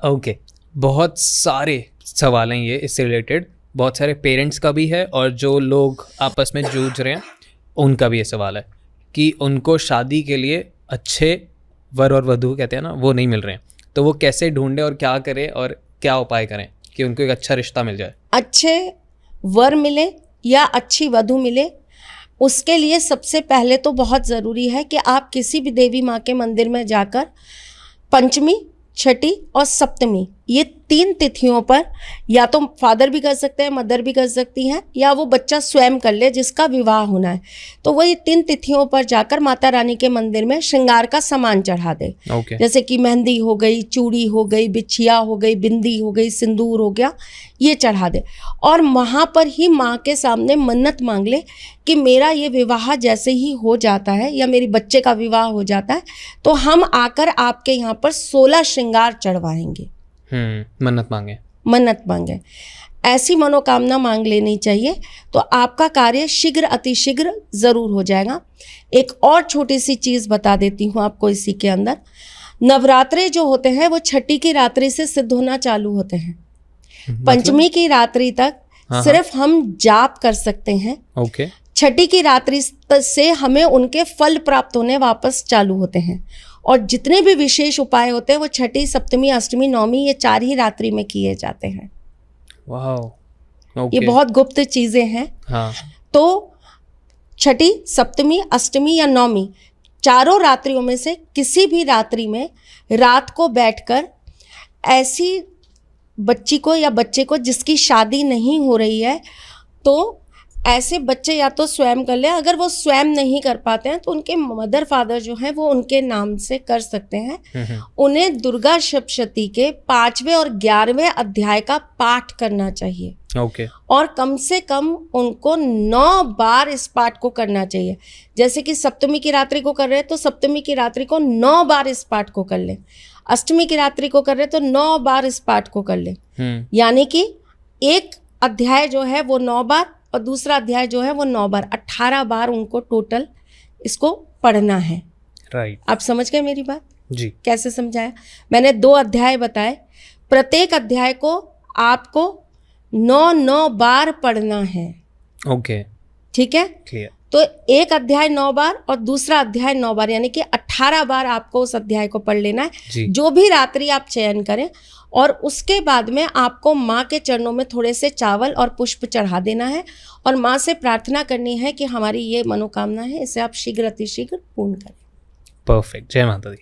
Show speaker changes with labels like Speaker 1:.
Speaker 1: Okay, बहुत सारे सवाल हैं ये इससे रिलेटेड, बहुत सारे पेरेंट्स का भी है और जो लोग आपस में जूझ रहे हैं उनका भी ये सवाल है कि उनको शादी के लिए अच्छे वर और वधू कहते हैं ना, वो नहीं मिल रहे हैं, तो वो कैसे ढूंढें और क्या करें और क्या उपाय करें कि उनको एक अच्छा रिश्ता मिल जाए।
Speaker 2: अच्छे वर मिले या अच्छी वधू मिले, उसके लिए सबसे पहले तो बहुत ज़रूरी है कि आप किसी भी देवी माँ के मंदिर में जाकर पंचमी, छठी और सप्तमी, ये 3 तिथियों पर या तो फादर भी कर सकते हैं, मदर भी कर सकती हैं, या वो बच्चा स्वयं कर ले जिसका विवाह होना है, तो वो ये 3 तिथियों पर जाकर माता रानी के मंदिर में श्रृंगार का सामान चढ़ा दे। जैसे कि मेहंदी हो गई, चूड़ी हो गई, बिछिया हो गई, बिंदी हो गई, सिंदूर हो गया, ये चढ़ा दे और वहाँ पर ही माँ के सामने मन्नत मांग ले कि मेरा ये विवाह जैसे ही हो जाता है या मेरी बच्चे का विवाह हो जाता है तो हम आकर आपके यहाँ पर 16 श्रृंगार चढ़वाएंगे। मन्नत मांगे, ऐसी मनोकामना मांग लेनी चाहिए तो आपका कार्य शीघ्र अतिशीघ्र ज़रूर हो जाएगा। एक और छोटी सी चीज़ बता देती हूँ आपको इसी के अंदर, नवरात्रे जो होते हैं वो छठी की रात्रि से सिद्ध होना चालू होते हैं। पंचमी की रात्रि तक सिर्फ हम जाप कर सकते हैं। छठी की रात्रि से हमें उनके फल प्राप्त होने वापस चालू होते हैं और जितने भी विशेष उपाय होते हैं वो छठी, सप्तमी, अष्टमी, नवमी, ये 4 ही रात्रि में किए जाते हैं। ये बहुत गुप्त चीजें हैं। तो छठी, सप्तमी, अष्टमी या नवमी, चारों रात्रियों में से किसी भी रात्रि में रात को बैठकर ऐसी बच्ची को या बच्चे को जिसकी शादी नहीं हो रही है, तो ऐसे बच्चे या तो स्वयं कर लें, अगर वो स्वयं नहीं कर पाते हैं तो उनके मदर फादर जो हैं वो उनके नाम से कर सकते हैं। उन्हें दुर्गा सप्तशती के 5वें और 11वें अध्याय का पाठ करना चाहिए। और कम से कम उनको 9 बार इस पाठ को करना चाहिए। जैसे कि सप्तमी की रात्रि को कर रहे हैं तो सप्तमी की रात्रि को 9 बार इस पाठ को कर लें, अष्टमी की रात्रि को कर रहे हैं तो 9 बार इस पाठ को कर लें। यानी कि एक अध्याय जो है वो 9 बार और दूसरा अध्याय जो है वो 9 बार, 18 बार उनको टोटल इसको पढ़ना है। आप समझ गए मेरी बात
Speaker 1: जी?
Speaker 2: कैसे समझाया मैंने? 2 अध्याय बताए, प्रत्येक अध्याय को आपको 9 बार पढ़ना है। ठीक है। तो एक अध्याय 9 बार और दूसरा अध्याय 9 बार, यानी कि 18 बार आपको उस अध्याय को पढ़ लेना है, जो भी रात्रि आप चयन करें। और उसके बाद में आपको माँ के चरणों में थोड़े से चावल और पुष्प चढ़ा देना है और माँ से प्रार्थना करनी है कि हमारी ये मनोकामना है, इसे आप शीघ्र अतिशीघ्र पूर्ण करें।
Speaker 1: परफेक्ट। जय माता दी।